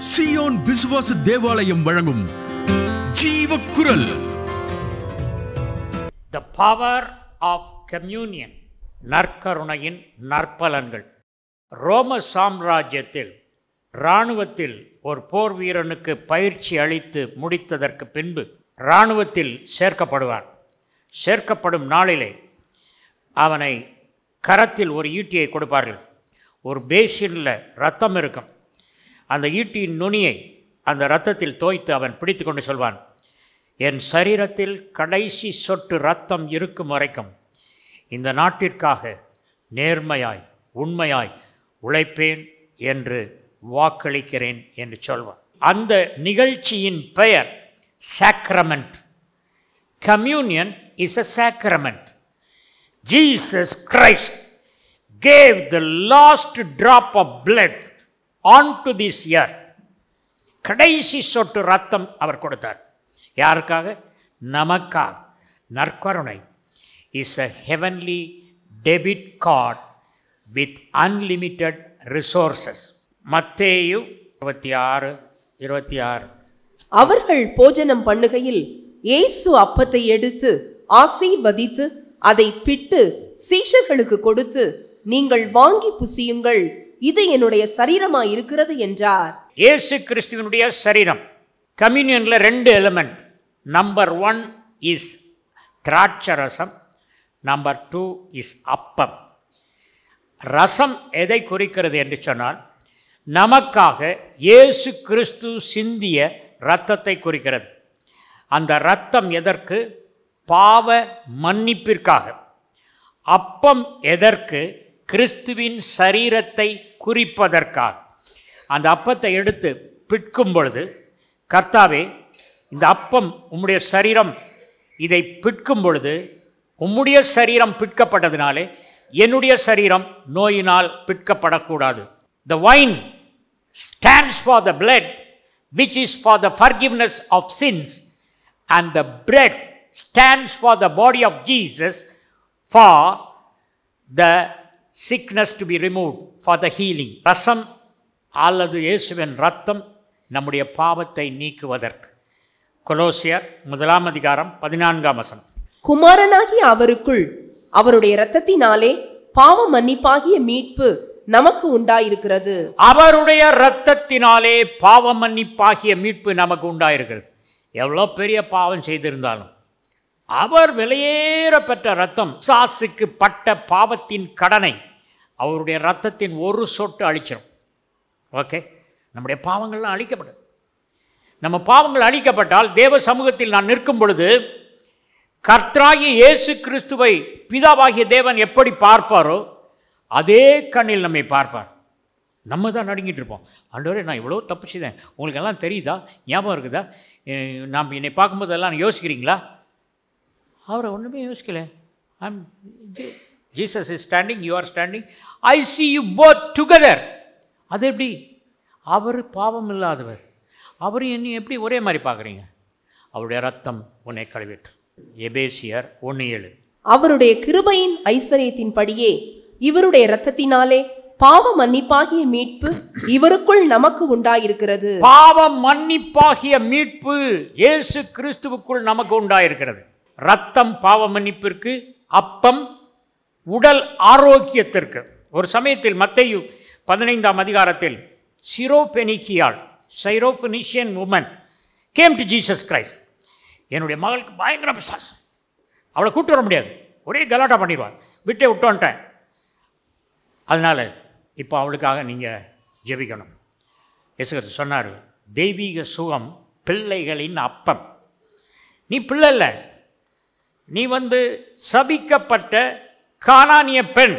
Zion விசுவாச தேவாலயம் வழங்கும் ஜீவக்குரல். The power of communion. நற்கருணையின் நற்பலன்கள். ரோம சாம்ராஜ்யத்தில் இராணுவத்தில் ஒரு போர் வீரனுக்கு பயிற்சி அளித்து முடித்ததற்கு பின்பு இராணுவத்தில் சேர்க்கப்படுவான். சேர்க்கப்படும் நாளிலே அவனை கரத்தில் ஒரு ஈட்டியை கொடுப்பார்கள். ஒரு பேசினில் ரத்தம் இருக்கும். அந்த ஈட்டியின் நுனியை அந்த இரத்தத்தில் தோய்த்து அவன் பிடித்து கொண்டு சொல்வான், என் சரீரத்தில் கடைசி சொட்டு இரத்தம் இருக்கும் வரைக்கும் இந்த நாட்டிற்காக நேர்மையாய் உண்மையாய் உழைப்பேன் என்று வாக்களிக்கிறேன் என்று சொல்வான். அந்த நிகழ்ச்சியின் பெயர் sacrament. Communion is a sacrament. Jesus Christ gave the last drop of blood onto this earth. கடைசி சொட்டு ரத்தம் அவர் கொடுத்தார். யாருக்காக? நமக்காக. நற்கருணை is a heavenly debit card with unlimited resources. மத்தேயு 26:26. அவர்கள் போஜனம் பண்ணுகையில் இயேசு அப்பத்தை எடுத்து ஆசீர்வதித்து அதை பிட்டு சீஷர்களுக்கு கொடுத்து, நீங்கள் வாங்கி புசியுங்கள், இது என்னுடைய சரீரமாய் இருக்கிறது என்றார். இயேசு கிறிஸ்துவினுடைய சரீரம். கம்யூனியன்ல 2 எலிமெண்ட். நம்பர் 1 இஸ் திராட்சை ரசம், நம்பர் 2 இஸ் அப்பம். ரசம் எதை குறிக்கிறது என்று சொன்னால், நமக்காக இயேசு கிறிஸ்து சிந்திய இரத்தத்தை குறிக்கிறது. அந்த இரத்தம் எதற்கு? பாவ மன்னிப்பிற்காக. அப்பம் எதற்கு? கிறிஸ்துவின் சரீரத்தை குறிப்பதற்காக. அந்த அப்பத்தை எடுத்து பிட்கும் பொழுது, கர்த்தாவே இந்த அப்பம் உம்முடைய சரீரம், இதை பிட்கும் பொழுது உம்முடைய சரீரம் பிட்கப்பட்டதினாலே என்னுடைய சரீரம் நோயினால் பிட்கப்படக்கூடாது. The wine stands for the blood which is for the forgiveness of sins, and the bread stands for the body of Jesus for the sickness to be removed, for the healing. ரசம் அல்லது இயேசுவின் இரத்தம் நம்முடைய பாவத்தை நீக்குவதற்கு. கொலோசியர் 1:14. குமாரனாகிய அவருக்குள் அவருடைய இரத்தத்தினாலே பாவ மன்னிப்பாகிய மீட்பு நமக்கு உண்டாயிருக்கிறது. அவருடைய இரத்தத்தினாலே பாவ மன்னிப்பாகிய மீட்பு நமக்கு உண்டாயிருக்கிறது. எவ்வளோ பெரிய பாவம் செய்திருந்தாலும் அவர் வெளியேற பெற்ற இரத்தம் சாசுக்கு பட்ட பாவத்தின் கடனை அவருடைய இரத்தத்தின் ஒரு சொட்டு அழிச்சிடும். ஓகே, நம்முடைய பாவங்கள்லாம் அழிக்கப்படும். நம்ம பாவங்கள் அழிக்கப்பட்டால் தேவ சமூகத்தில் நான் நிற்கும் பொழுது கர்த்தராகிய இயேசு கிறிஸ்துவை பிதாவாகிய தேவன் எப்படி பார்ப்பாரோ அதே கண்ணில் நம்மை பார்ப்பார். நம்ம தான் நடுங்கிட்டு இருப்போம், ஆண்டவரே நான் இவ்வளோ தப்பு செய்தேன், உங்களுக்கு எல்லாம் தெரியுதா, ஞாபகம் இருக்குதா, நாம் என்னை பார்க்கும்போதெல்லாம் யோசிக்கிறீங்களா? அவரை ஒன்றுமே யோசிக்கல. Jesus is standing, you are standing, I see you both together. அது எப்படி? அவர் பாவம் இல்லாதவர், அவர் என்னை எப்படி ஒரே மாதிரி பார்க்குறீங்க? அவருடைய ரத்தம் உன்னை கழுவிட்டு. எபேசியர் 1:7. அவருடைய கிருபையின் ஐஸ்வர்யத்தின்படியே இவருடைய இரத்தத்தினாலே பாவ மன்னிப்பாகிய மீட்பு இவருக்குள் நமக்கு உண்டாயிருக்கிறது. பாவ மன்னிப்பாகிய மீட்பு இயேசு கிறிஸ்துவுக்குள் நமக்கு உண்டாயிருக்கிறது. ரத்தம் பாவ மன்னிப்பிற்கு, அப்பம் உடல் ஆரோக்கியத்திற்கு. ஒரு சமயத்தில் மத்தேயு 15 சிரோபெனிக்கியாள், Syrophoenician woman came to Jesus Christ. என்னுடைய மகளுக்கு பயங்கர பிசாசு, அவளை கூட்டு வர முடியாது, ஒரே கலாட்டா பண்ணிடுவாள், விட்டே விட்டோன்ட்டேன், அதனால் இப்போ அவளுக்காக நீங்கள் ஜெபிக்கணும். இயேசு சொன்னார், தெய்வீக சுகம் பிள்ளைகளின் அப்பம். நீ பிள்ளை இல்லை, நீ சபிக்கப்பட்ட கானானிய பெண்.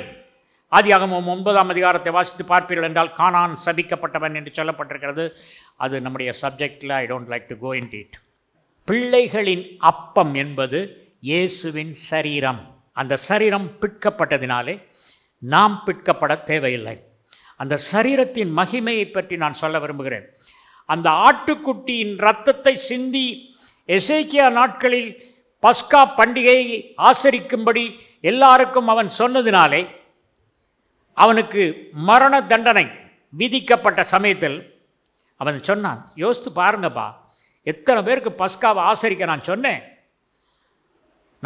ஆதியாகமம் 9 வாசித்து பார்ப்பீர்கள் என்றால் கானான் சபிக்கப்பட்டவன் என்று சொல்லப்பட்டிருக்கிறது. அது நம்முடைய சப்ஜெக்டில் I don't like to go into it. பிள்ளைகளின் அப்பம் என்பது இயேசுவின் சரீரம். அந்த சரீரம் பிட்கப்பட்டதினாலே நாம் பிட்கப்பட தேவையில்லை. அந்த சரீரத்தின் மகிமையை பற்றி நான் சொல்ல விரும்புகிறேன். அந்த ஆட்டுக்குட்டியின் இரத்தத்தை சிந்தி எசேக்கியா நாட்களில் பஸ்கா பண்டிகையை ஆசரிக்கும்படி எல்லாருக்கும் அவன் சொன்னதினாலே அவனுக்கு மரண தண்டனை விதிக்கப்பட்ட சமயத்தில் அவன் சொன்னான், யோசித்து பாருங்கப்பா, எத்தனை பேருக்கு பஸ்காவை ஆசரிக்க நான் சொன்னேன்,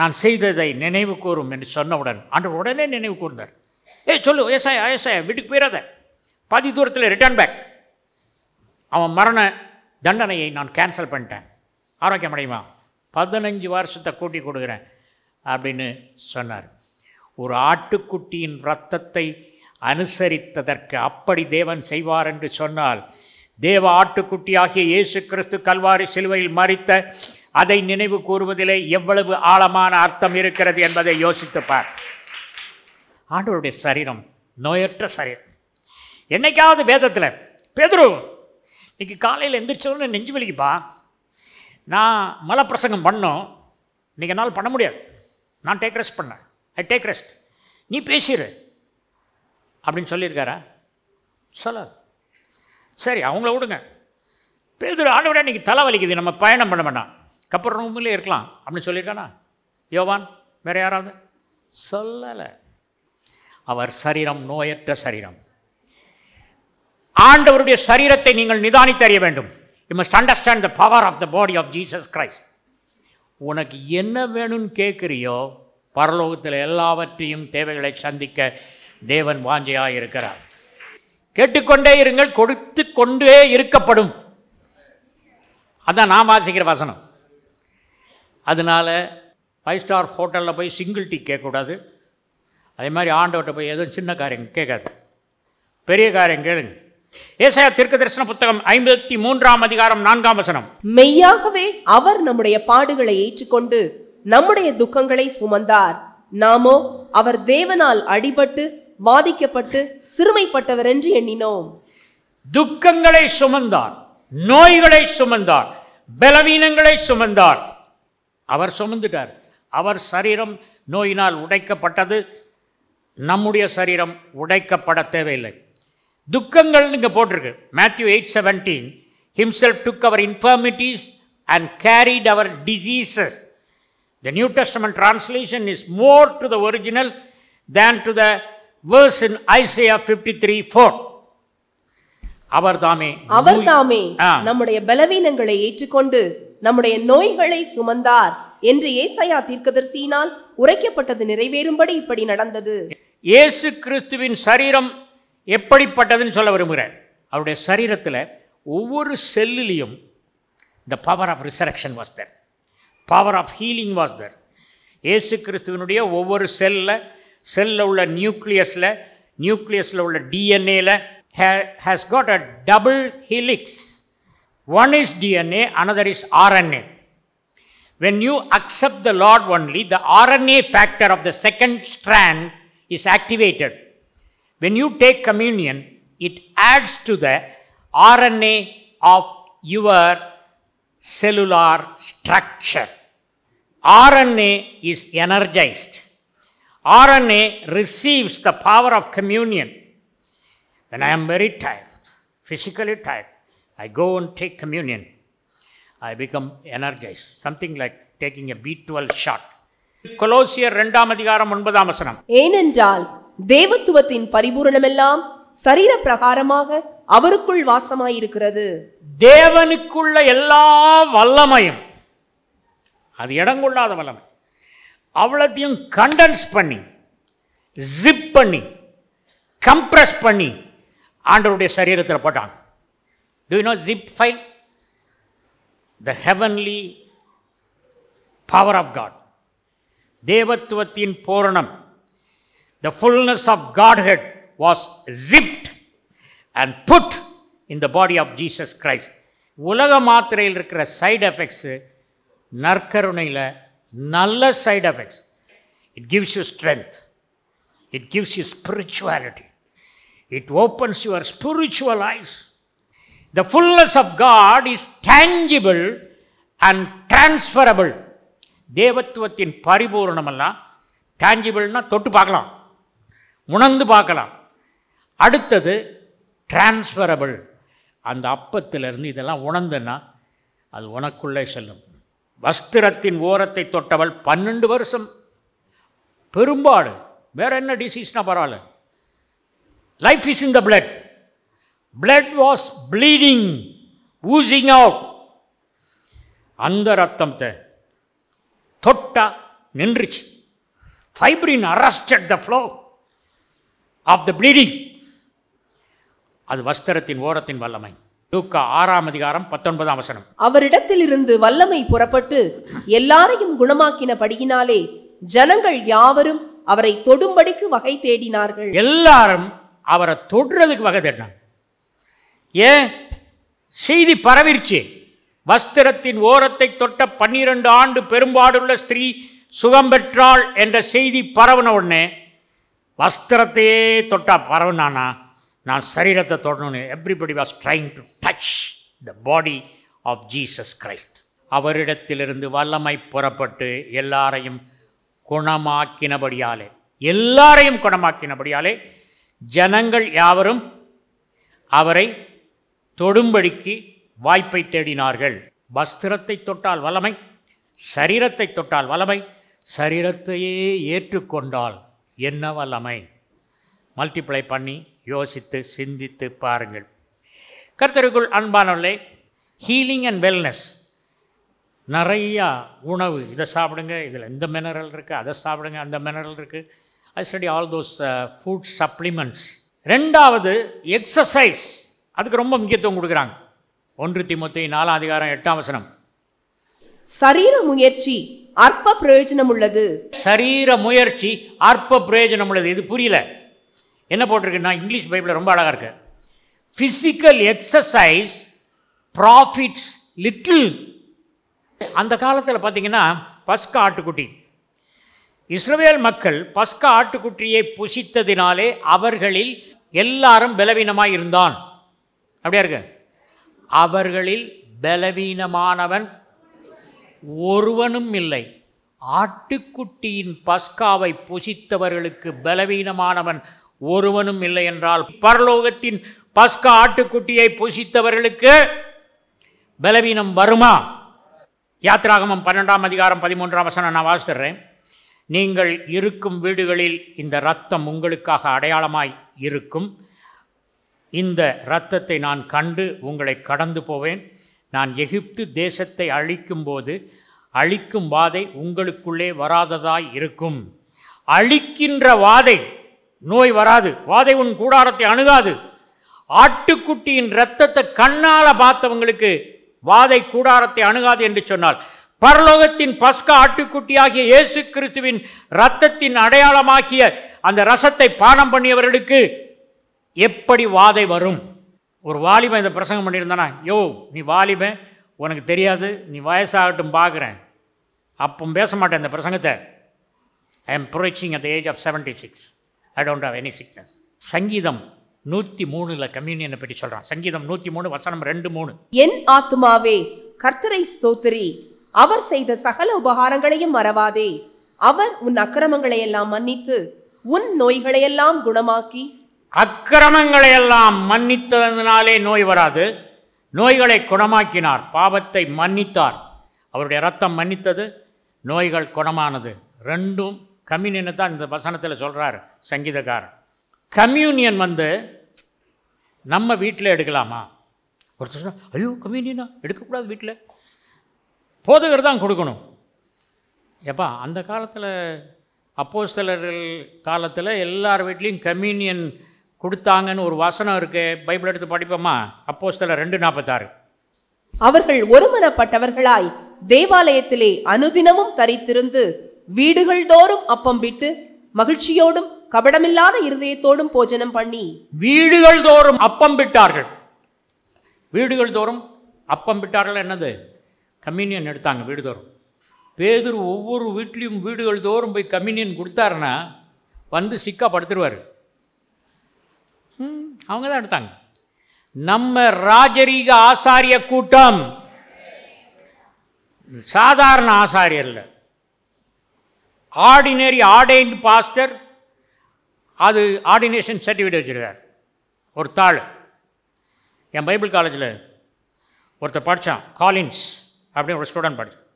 நான் செய்ததை நினைவு கூறும் என்று சொன்னவுடன் ஆண்டவர் உடனே நினைவு கூர்ந்தார். சொல்லு ஏசாயா, வீட்டுக்கு போயிடாத, பாதி தூரத்தில் ரிட்டர்ன் பேக், அவன் மரண தண்டனையை நான் கேன்சல் பண்ணிட்டேன், ஆரோக்கியம் அடையுமா, 15 வருஷத்தை கூட்டி கொடுக்குறேன் அப்படின்னு சொன்னார். ஒரு ஆட்டுக்குட்டியின் இரத்தத்தை அனுசரித்ததற்கு அப்படி தேவன் செய்வார் என்று சொன்னால், தேவ ஆட்டுக்குட்டியாகிய இயேசு கிறிஸ்து கல்வாரி சிலுவையில் மரித்த அதை நினைவு கூறுவதிலே எவ்வளவு ஆழமான அர்த்தம் இருக்கிறது என்பதை யோசித்துப்பார். ஆண்டவருடைய சரீரம் நோயற்ற சரீரம். என்னைக்காவது வேதத்தில் பேதுரு இன்னைக்கு காலையில் எந்திரிச்சோன்னு நெஞ்சு வலிக்குப்பா, நான் மலை பிரசங்கம் பண்ணோம், இன்றைக்கி என்னால் பண்ண முடியாது, நான் டேக் ரெஸ்ட் பண்ணேன், ஐ டேக் ரெஸ்ட், நீ பேசிடு அப்படின்னு சொல்லியிருக்காரா? சொல்லாது. சரி, அவங்கள விடுங்க. பேதுரு, ஆண்டவரே இன்றைக்கி தலை வலிக்குது, நம்ம பயணம் பண்ண வேண்டாம், கப்பல் ரூமில் இருக்கலாம் அப்படின்னு சொல்லியிருக்கானா? யோவான், வேறு யாராவது? சொல்லலை. அவர் சரீரம் நோயற்ற சரீரம். ஆண்டவருடைய சரீரத்தை நீங்கள் நிதானித்து அறிய வேண்டும். You must understand the power of the body of Jesus Christ. உனக்கு என்ன வேணும்னு கேட்குறியோ, பரலோகத்தில் எல்லாவற்றையும் தேவைகளை சந்திக்க தேவன் வாஞ்சையாக இருக்கிறார். கேட்டுக்கொண்டே இருங்கள், கொடுத்து கொண்டே இருக்கப்படும். அதான் நான் வாசிக்கிற வசனம். அதனால் 5 ஸ்டார் ஹோட்டலில் போய் சிங்கிள் டீ கேட்கக்கூடாது. அதே மாதிரி ஆண்டவர்கிட்ட போய் எதுவும் சின்ன காரியம் கேட்காது, பெரிய காரியம் கேளுங்க. ஏசாயா தீர்க்கதரிசன புத்தகம் 53ஆம் அதிகாரம் 4ஆம் வசனம். மெய்யாகவே அவர் நம்முடைய பாடுகளை ஏற்றுக்கொண்டு நம்முடைய துக்கங்களை சுமந்தார், நாமோ அவர் தேவனால் அடிபட்டு வாதிக்கப்பட்டு சிறுமைப்பட்டவர் என்று எண்ணினோம். துக்கங்களை சுமந்தார், நோய்களை சுமந்தார், பலவீனங்களை சுமந்தார். அவர் சுமந்துட்டார். அவர் சரீரம் நோயினால் உடைக்கப்பட்டது, நம்முடைய சரீரம் உடைக்கப்பட தேவையில்லை. துக்கங்கள் இங்கே போட்டிருக்கு. Matthew 8:17, himself took our infirmities and carried our diseases. The New Testament translation is more to the original than to the verse in Isaiah 53:4. அவர் தாமே நம்முடைய பலவீனங்களை ஏற்றுக்கொண்டு நம்முடைய நோய்களை சுமந்தார் என்று ஏசாயா தீர்க்கதரிசியினால் உரைக்கப்பட்டது நிறைவேறும்படி இப்படி நடந்தது. இயேசு கிறிஸ்துவின் சரீரம் எப்படிப்பட்டதுன்னு சொல்ல விரும்புகிறேன். அவருடைய சரீரத்தில் ஒவ்வொரு செல்லிலையும் the power of resurrection was there, power of healing was there. இயேசு கிறிஸ்துவினுடைய ஒவ்வொரு செல்லில் உள்ள நியூக்ளியஸில் உள்ள டிஎன்ஏல has got a double helix. One is DNA, another is RNA. When you accept the Lord only, the RNA factor of the second strand is activated. When you take communion, it adds to the RNA of your cellular structure. RNA is energized. RNA receives the power of communion. When I am very tired, physically tired, I go and take communion. I become energized. Something like taking a B12 shot. கொலோசியர் 2ஆம் அதிகாரம் 9ஆம் வசனம். ஏனென்றால் தேவத்துவத்தின் பரிபூரணமெல்லாம் சரீர பிரகாரமாக அவருக்குள் வாசமாயிருக்கிறது. தேவனுக்குள்ள எல்லா வல்லமையும், அது இடங்கொள்ளாத வல்லமை, அவ்வளத்தையும் கண்டென்ஸ் பண்ணி, ஜிப் பண்ணி, கம்ப்ரஸ் பண்ணி ஆண்டவருடைய சரீரத்தில் போட்டாங்க. Do you know zip file? The heavenly power of God. தேவத்துவத்தின் பூரணம், the fullness of Godhead was zipped and put in the body of Jesus Christ. உலக மாத்திரையில் இருக்கிற சைடு எஃபெக்ட்ஸு நற்கருணையில் நல்ல side effects. It gives you strength. It gives you spirituality. It opens your spiritual eyes. The fullness of God is tangible and transferable. தேவத்துவத்தின் பரிபூரணமெல்லாம் டேஞ்சிபிள்னா தொட்டு பார்க்கலாம், உணர்ந்து பார்க்கலாம். அடுத்தது transferable. அந்த அப்பத்திலிருந்து இதெல்லாம் உணர்ந்துன்னா அது உனக்குள்ளே செல்லும். வஸ்திரத்தின் ஓரத்தை தொட்டவள் 12 வருஷம் பெரும்பாடு. வேற என்ன டிசீஸ்னா பரவாயில்ல. Life is in the blood. Blood was bleeding oozing out. அந்த ரத்தத்தை தொட்டா நின்றுச்சு. Fibrin arrested the flow of the bleeding. அது வஸ்திரத்தின் ஓரத்தின் வல்லமை. லூக்கா 6:19. அவரிடத்திலிருந்து வல்லமை புறப்பட்டு எல்லாரையும் குணமாக்கினபடியினாலே ஜனங்கள் யாவரும் அவரை தொடும்படிக்கு வகை தேடினார்கள். எல்லாரும் அவரை தொடுறதுக்கு வகை தேடினாங்க. ஏன்? செய்தி பரவிருச்சு. வஸ்திரத்தின் ஓரத்தை தொட்ட 12 ஆண்டு பெரும்பாடுள்ள ஸ்திரீ சுகம் பெற்றாள் என்ற செய்தி பரவின உடனே வஸ்திரத்தையே தொட்டா பரவுனானா நான் சரீரத்தை தொடணும்னு everybody was trying to touch the body of Jesus Christ. அவரிடத்திலிருந்து வல்லமை புறப்பட்டு எல்லாரையும் குணமாக்கினபடியாலே ஜனங்கள் யாவரும் அவரை தொடும்படிக்கு வாய்ப்பை தேடினார்கள். வஸ்திரத்தை தொட்டால் வல்லமை, சரீரத்தை தொட்டால் வல்லமை, சரீரத்தையே ஏற்றுக்கொண்டால் என்ன வல்லமை? மல்டிப்ளை பண்ணி யோசித்து சிந்தித்து பாருங்கள். கர்த்தருக்குள் அன்பானவர்களே, ஹீலிங் அண்ட் வெல்னஸ், நிறையா உணவு, இதை சாப்பிடுங்க, இதில் இந்த மினரல் இருக்குது, அதை சாப்பிடுங்க, அந்த மினரல் இருக்குது. ஐ study all those food supplements. ரெண்டாவது எக்ஸசைஸ், அதுக்கு ரொம்ப முக்கியத்துவம் கொடுக்குறாங்க. 1 தீமோத்தேயு 4:8. சரீர முயற்சி அற்ப பிரயோஜனம் உள்ளது. சரீர முயற்சி அற்ப பிரயோஜனம் உள்ளது. இது புரியல, என்ன போட்டிருக்குன்னா இங்கிலீஷ் பைபிளில் ரொம்ப அழகாக இருக்கு. Physical exercise profits little. அந்த காலத்தில் பார்த்தீங்கன்னா பஸ்கா ஆட்டுக்குட்டி, இஸ்ரவேல் மக்கள் பஸ்கா ஆட்டுக்குட்டியை புசித்ததினாலே அவர்களில் எல்லாரும் பலவீனமாய் இருந்தான். அப்படியா இருக்கு? அவர்களில் பலவீனமானவன் ஒருவனும் இல்லை. ஆட்டுக்குட்டியின் பஸ்காவை புசித்தவர்களுக்கு பலவீனமானவன் ஒருவனும் இல்லை என்றால் பரலோகத்தின் பஸ்கா ஆட்டுக்குட்டியை புசித்தவர்களுக்கு பலவீனம் வருமா? யாத்திராகமம் 12:13 நான் வாசித்துறேன். நீங்கள் இருக்கும் வீடுகளில் இந்த இரத்தம் உங்களுக்காக அடையாளமாய் இருக்கும். இந்த இரத்தத்தை நான் கண்டு உங்களை கடந்து போவேன். நான் எகிப்து தேசத்தை அழிக்கும்போது அழிக்கும் வாதை உங்களுக்குள்ளே வராததாய் இருக்கும். அழிக்கின்ற வாதை, நோய் வராது, வாதை உன் கூடாரத்தை அணுகாது. ஆட்டுக்குட்டியின் இரத்தத்தை கண்ணால் பார்த்தவங்களுக்கு வாதை கூடாரத்தை அணுகாது என்று சொன்னால், பரலோகத்தின் பஸ்கா ஆட்டுக்குட்டியாகிய இயேசு கிறிஸ்துவின் இரத்தத்தின் அடையாளமாகிய அந்த ரசத்தை பானம் பண்ணியவர்களுக்கு எப்படி வாதை வரும்? ஒரு வாலிபன் இந்த பிரசங்கம் பண்ணியிருந்தானா, யோ நீ வாலிபன், உனக்கு தெரியாது, நீ வயசாகட்டும் பார்க்குறேன், அப்போ பேச மாட்டேன் இந்த பிரசங்கத்தை. I am preaching at the age of 76. I don't have any sickness. சங்கீதம் 103 கம்யூனியனை பற்றி சொல்கிறான். சங்கீதம் 103:2-3. என் ஆத்துமாவே கர்த்தரை ஸ்தோத்திரி, அவர் செய்த சகல உபகாரங்களையும் மறவாதே. அவர் உன் அக்கிரமங்களை எல்லாம் மன்னித்து உன் நோய்களையெல்லாம் குணமாக்கி. அக்கிரமங்களை எல்லாம் மன்னித்ததினாலே நோய் வராது, நோய்களை குணமாக்கினார். பாவத்தை மன்னித்தார், அவருடைய ரத்தம் மன்னித்தது, நோய்கள் குணமானது. ரெண்டும் கம்யூனியனை தான் இந்த வசனத்தில் சொல்கிறார் சங்கீதக்காரர். கம்யூனியன் நம்ம வீட்டில் எடுக்கலாமா? ஒருத்தர் சொன்னால், ஐயோ கம்யூனியனா எடுக்கக்கூடாது, வீட்டில் போதகர் தான் கொடுக்கணும். எப்பா அந்த காலத்தில் அப்போஸ்தலர்கள் காலத்தில் எல்லார் வீட்லேயும் கம்யூனியன் கொடுத்தாங்கன்னு ஒரு வசனம் இருக்குது. பைபிள் எடுத்து படிப்போமா? அப்போஸ்தலர் 2:46. அவர்கள் ஒருமனப்பட்டவர்களாய் தேவாலயத்திலே அனுதினமும் தரித்திருந்து வீடுகள் தோறும் அப்பம் விட்டு மகிழ்ச்சியோடும் கபடமில்லாத இருதயத்தோடும் போஜனம் பண்ணி. வீடுகள் தோறும் அப்பம் விட்டார்கள். வீடுகள் தோறும் அப்பம் விட்டார்கள் என்னது? கம்யூனியன் எடுத்தாங்க வீடு தோறும். பேதுரு ஒவ்வொரு வீட்லேயும் வீடுகள் தோறும் போய் கம்யூனியன் கொடுத்தாருன்னா சிக்கா படுத்துருவார். அவங்க தான் எடுத்தாங்க. நம்ம ராஜரீக ஆசாரிய கூட்டம் சாதாரண ஆசாரியர் இல்லை, ஆர்டினரி ஆர்டைன்டு பாஸ்டர். அது ஆர்டினேஷன் சர்டிஃபிகேட் வச்சுருக்கார், ஒரு தாள். என் பைபிள் காலேஜில் ஒருத்தர் படித்தான், காலின்ஸ் அப்படின்னு ஒரு ஸ்டூடெண்ட் படித்தான்.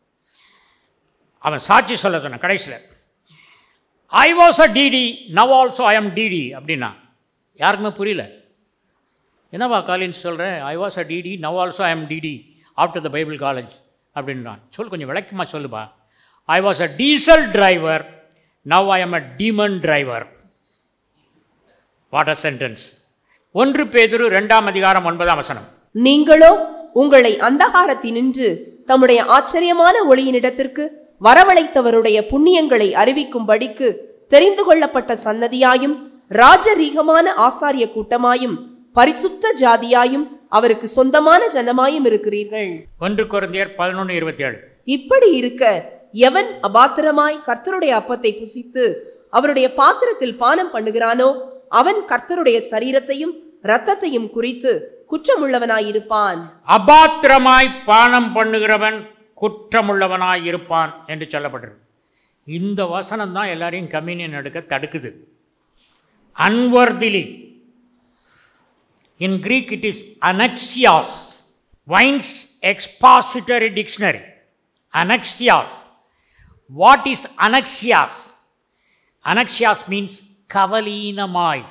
அவன் சாட்சி சொல்ல சொன்னான் கடைசியில், I was a TT, now also I am TT அப்படின்னா. யாருக்குமே புரியல. என்னவா காலேஜ் சொல்கிறேன், I was a TT, now also I am TT after the Bible college அப்படின்றான். கொஞ்சம் விளக்கமாக சொல்லுப்பா. I was a diesel driver, now I am a demon driver. What a sentence. 1 பேதுரு 2:9. நீங்களோ உங்களை அந்தகாரத்தினின்று தம்முடைய ஆச்சரியமான ஒளியினிடத்திற்கு வரவழைத்தவருடைய புண்ணியங்களை அறிவிக்கும்படிக்கு தெரிந்து கொள்ளப்பட்ட சன்னதியாயும் ராஜரீகமான ஆசாரிய கூட்டமாயும் பரிசுத்த ஜாதியாயும் அவருக்கு சொந்தமான ஜனமாயும் இருக்கிறீர்கள். 1 கொரிந்தியர் 11:27. இப்படி இருக்க எவன் அபாத்திரமாய் கர்த்தருடைய அப்பத்தை புசித்து அவருடைய பாத்திரத்தில் பானம் பண்ணுகிறானோ அவன் கர்த்தருடைய சரீரத்தையும் இரத்தத்தையும் குறித்து குற்றமுள்ளவனாயிருப்பான். அபாத்திரமாய் பானம் பண்ணுகிறவன் குற்றமுள்ளவனாயிருப்பான் என்று சொல்லப்பட்டிருக்கு. இந்த வசனம் தான் எல்லாரையும் கம்யூனியன் எடுக்க தடுக்குது. Unworthily. In Greek it is anaxios. Vine's expository dictionary. Anaxios. What is anaxios? Anaxios means கவலீனமாய்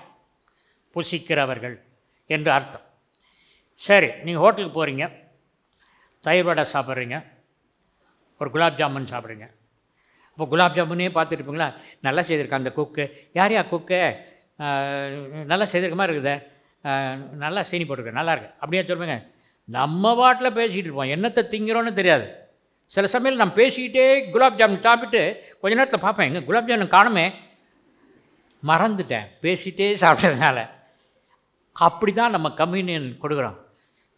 புசிக்கிறவர்கள் என்று அர்த்தம். சரி, நீங்கள் ஹோட்டலுக்கு போகிறீங்க, தயிர் வடை சாப்பிட்றீங்க, ஒரு குலாப் ஜாமுன் சாப்பிட்றீங்க. இப்போ குலாப் ஜாமுனே பார்த்துட்டு இருப்பீங்களா, நல்லா செய்திருக்கா அந்த குக்கு, யாரையா குக்கு, நல்லா செய்திருக்க மாதிரி இருக்குதே, நல்லா சீனி போட்டிருக்க, நல்லா இருக்கு அப்படியே சொல்லுவேங்க. நம்ம பாட்டில் பேசிகிட்டு இருப்போம், என்னத்தை திங்கிறோன்னு தெரியாது. சில சமயம் நான் பேசிக்கிட்டே குலாப் ஜாமுன் சாப்பிட்டு கொஞ்ச நேரத்தில் பார்ப்பேன், எங்கே குலாப் ஜாமுன் காணுமே, மறந்துட்டேன் பேசிகிட்டே சாப்பிட்டதுனால. அப்படி தான் நம்ம கம்யூனியன் கொடுக்குறோம்.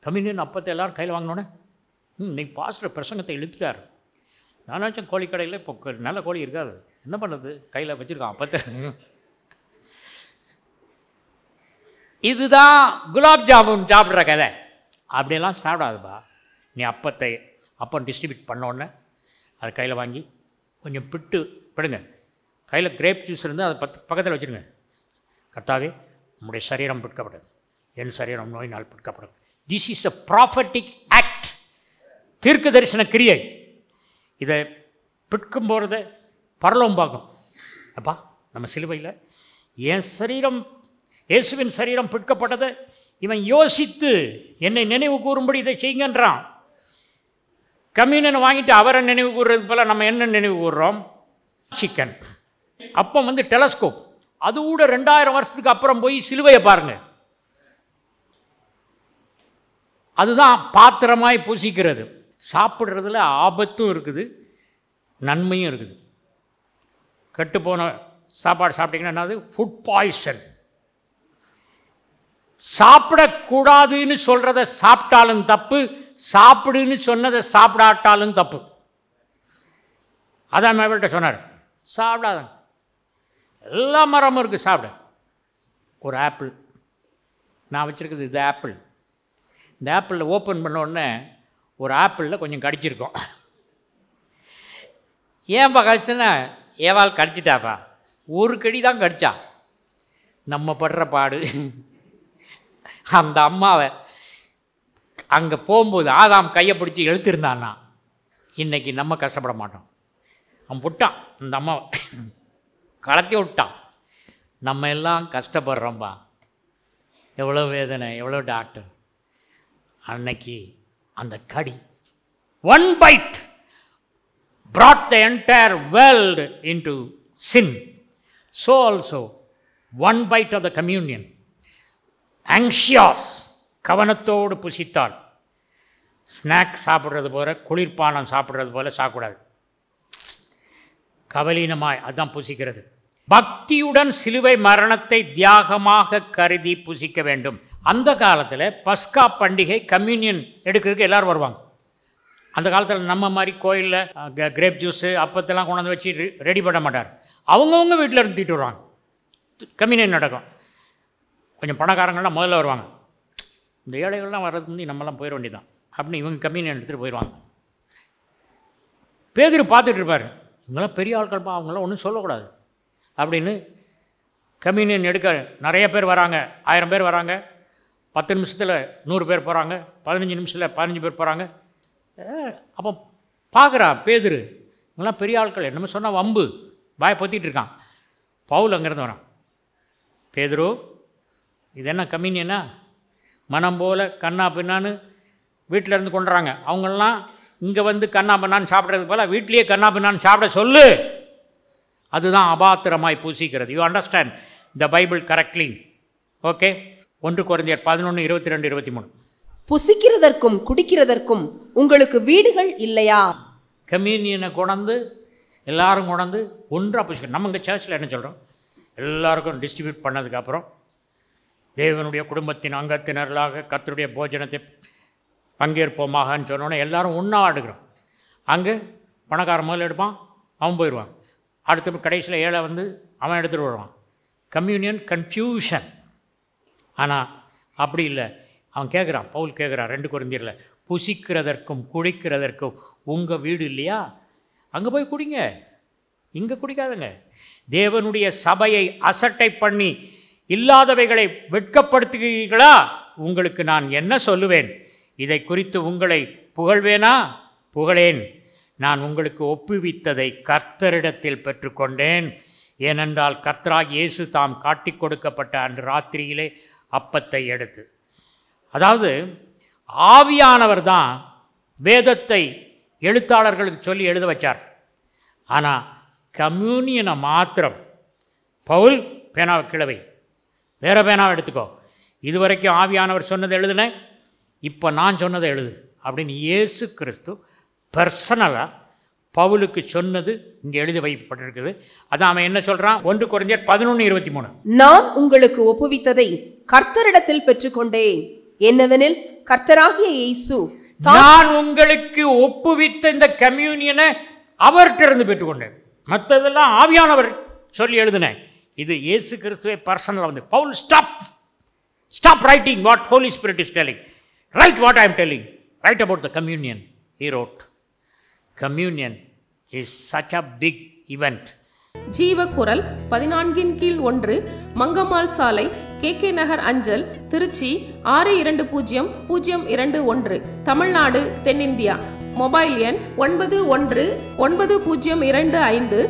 கம்யூனியன் அப்பத்தை எல்லோரும் கையில் வாங்கினோன்னே இன்னைக்கு பாஸ்டர் பிரசங்கத்தை இழுத்துட்டார். நான் நினச்சேன் கோழி கடையில் இப்போ நல்ல கோழி இருக்காது, என்ன பண்ணுறது, கையில் வச்சுருக்கான் அப்பத்தை. இதுதான் குலாப் ஜாமுன் சாப்பிட்ற கதை. அப்படியெல்லாம் சாப்பிடாதுப்பா. நீ அப்பம் டிஸ்ட்ரிபியூட் பண்ணோடனே அதை கையில் வாங்கி கொஞ்சம் பிடுங்க. கையில் கிரேப் ஜூஸ் இருந்து அதை பக்கத்தில் வச்சுருங்க. கர்த்தாவே, நம்முடைய சரீரம் பிற்கப்படாது, என் சரீரம் நோயினால் பிற்கப்படும். This is a prophetic act. தீர்க்க தரிசன கிரியை. இதை பிற்கும் போகிறத பரலோகம் பார்க்கும். அப்பா, நம்ம சிலுவையில் என் சரீரம், இயேசுவின் சரீரம் பிற்கப்பட்டதை இவன் யோசித்து என்னை நினைவு கூறும்படி இதை செய்யுங்கன்றான். கம்யூனியனை வாங்கிட்டு அவரை நினைவு கூறுறது போல் நம்ம என்ன நினைவு கூறுறோம்? சிக்கன். அப்போ டெலஸ்கோப். அது கூட 2000 வருஷத்துக்கு அப்புறம் போய் சிலுவையை பாருங்க. அதுதான் பாத்திரமாய் பூசிக்கிறது. சாப்பிட்றதுல ஆபத்தும் இருக்குது, நன்மையும் இருக்குது. கெட்டுப்போன சாப்பாடு சாப்பிட்டீங்கன்னா என்னது? Food poison. சாப்பிடக்கூடாதுன்னு சொல்கிறத சாப்பிட்டாலும் தப்பு, சாப்பிடுன்னு சொன்னதை சாப்பிடாட்டாலும் தப்பு. அதான் மேவல்கிட்ட சொன்னார், சாப்பிடாத, எல்லா மரமும் இருக்குது, சாப்பிட. ஒரு ஆப்பிள் நான் வச்சுருக்குது, இது ஆப்பிள். இந்த ஆப்பிளில் ஓப்பன் பண்ண உடனே ஒரு ஆப்பிளில் கொஞ்சம் கடிச்சிருக்கோம். ஏன்பா கடிச்சுன்னா, ஏவாள் கடிச்சிட்டாப்பா, ஒரு கடி தான் கடிச்சா. நம்ம படுற பாடு. அந்த அம்மாவை அங்கே போகும்போது ஆதாம் கையை பிடிச்சி இழுத்திருந்தான்னா இன்றைக்கி நம்ம கஷ்டப்பட மாட்டோம். அவன் புட்டான், அந்த அம்மாவை கலத்தி விட்டான். நம்ம எல்லாம் கஷ்டப்படுறோம்பா. எவ்வளோ வேதனை, எவ்வளோ டாக்டர். அன்னைக்கு அந்த கடி, one byte brought the entire world into sin. So also one bite of the communion. Anxious, கவனத்தோடு புசித்தாள். ஸ்நாக் சாப்பிட்றது போல, குளிர்பானம் சாப்பிட்றது போல சாப்பிடாது. கவலீனமாய் அதான் புசிக்கிறது. பக்தியுடன் சிலுவை மரணத்தை தியாகமாக கருதி புசிக்க வேண்டும். அந்த காலத்தில் பஸ்கா பண்டிகை கம்யூனியன் எடுக்கிறதுக்கு எல்லோரும் வருவாங்க. அந்த காலத்தில் நம்ம மாதிரி கோயிலில் கிரேப் ஜூஸு அப்பத்தெல்லாம் கொண்டாந்து வச்சு ரெடி பண்ண மாட்டார். அவங்கவுங்க வீட்டில் இருந்து தூக்கிட்டு வருவாங்க. கம்யூனியன் நடக்கும். கொஞ்சம் பணக்காரங்கள்லாம் முதல்ல வருவாங்க. இந்த ஏழைகள்லாம் வர்றதுக்கு முந்தி நம்மலாம் போயிட வேண்டியதான் அப்படின்னு இவங்க கம்யூனியன் எடுத்துகிட்டு போயிடுவாங்க. பேதுரு பார்த்துட்டு இருப்பார், இவங்களாம் பெரிய ஆட்கள்ப்பா, அவங்களாம் ஒன்றும் சொல்லக்கூடாது அப்படின்னு. கம்யூனியன் எடுக்க நிறைய பேர் வராங்க, 1000 பேர் வராங்க. 10 நிமிஷத்தில் 100 பேர் போகிறாங்க, 15 நிமிஷத்தில் 15 பேர் போகிறாங்க. அப்போ பார்க்குறான் பேதுரு, இவங்களாம் பெரிய ஆட்கள், என்னமோ சொன்னால் வம்பு, வாயை பொத்திட்டு இருக்கான். பவுல் அங்கேருந்து வரான். பேதுரு, இது என்ன கம்யூனியனா? மனம் போல் கண்ணா பின்னான்னு வீட்டில் இருந்து கொண்டுறாங்க. அவங்களெலாம் இங்கே வந்து கண்ணா பின்னான்னு சாப்பிட்றது போல் வீட்லேயே கண்ணா பின்னான்னு சாப்பிட சொல்லு. அதுதான் அபாத்திரமாய் பூசிக்கிறது. You understand the Bible correctly? Okay. 1 கொரிந்தியர் 11:22-23. புசிக்கிறதற்கும் குடிக்கிறதற்கும் உங்களுக்கு வீடுகள் இல்லையா? கம்யூனியனை கொண்டு எல்லாரும் கொண்டு ஒன்றாக புசிக்கணும். நம்ம இங்கே சர்ச்சில் என்ன சொல்கிறோம்? எல்லாருக்கும் டிஸ்ட்ரிபியூட் பண்ணதுக்கப்புறம் தேவனுடைய குடும்பத்தின் அங்கத்தினர்களாக கர்த்தருடைய போஜனத்தை பங்கேற்போமாகன்னு சொன்னோன்னே எல்லோரும் ஒன்றா எடுக்கிறோம். அங்கே பணக்காரன் முதல்ல எடுப்பான், அவன் போயிடுவான். அடுத்த கடைசியில் ஏழை வந்து அவன் எடுத்துகிட்டு வருவான். Communion confusion. ஆனால் அப்படி இல்லை. அவன் கேட்குறான், பவுல் கேட்குறான் 2 கொரிந்தியரில், புசிக்கிறதற்கும் குடிக்கிறதற்கும் உங்கள் வீடு இல்லையா? அங்கே போய் குடிங்க, இங்கே குடிக்காதுங்க. தேவனுடைய சபையை அசட்டை பண்ணி இல்லாதவைகளை வெட்கப்படுத்துகிறீர்களா? உங்களுக்கு நான் என்ன சொல்லுவேன்? இதை குறித்து உங்களை புகழ்வேனா? புகழேன். நான் உங்களுக்கு ஒப்புவித்ததை கர்த்தரிடத்தில் பெற்றுக்கொண்டேன். ஏனென்றால் கர்த்தராகிய இயேசு தாம் காட்டி கொடுக்கப்பட்ட அன்று ராத்திரியிலே அப்பத்தை எடுத்து, அதாவது ஆவியானவர் தான் வேதத்தை எழுத்தாளர்களுக்கு சொல்லி எழுத வச்சார். ஆனால் கம்யூனியனை மாத்திரம் பவுல் பேனாவை கிழவை வேறு பேனாவை எடுத்துக்கோ, இதுவரைக்கும் ஆவியானவர் சொன்னதை எழுதுனேன், இப்போ நான் சொன்னதை எழுது அப்படின்னு இயேசு கிறிஸ்து பர்சனலாக பவுலுக்கு சொன்னது இங்கே எழுதி வைக்கப்பட்டிருக்குது. அதான் அவன் என்ன சொல்கிறான்? 1 கொரிந்தியர் 11:23. நான் உங்களுக்கு ஒப்புவித்ததை கர்த்தரிடத்தில் பெற்றுக்கொண்டேன். என்னவெனில் கர்த்தராகிய இயேசு நான் உங்களுக்கு ஒப்புவித்த இந்த கம்யூனியனை அவர்கிட்ட இருந்து பெற்றுக்கொண்டேன். மற்றதெல்லாம் ஆவியானவர் சொல்லி எழுதினேன். இது இயேசு கிறிஸ்துவை பர்சனலாக வந்து பவுல் stop writing what Holy Spirit is telling, write what I am telling, write about the communion. He wrote. Communion is such a big event. ஜீவக்குரல் 14/1 மங்கம்மாள் சாலை, KK நகர் அஞ்சல், திருச்சி 620021, தமிழ்நாடு, தென்னிந்தியா. மொபைல் எண் 919025432432.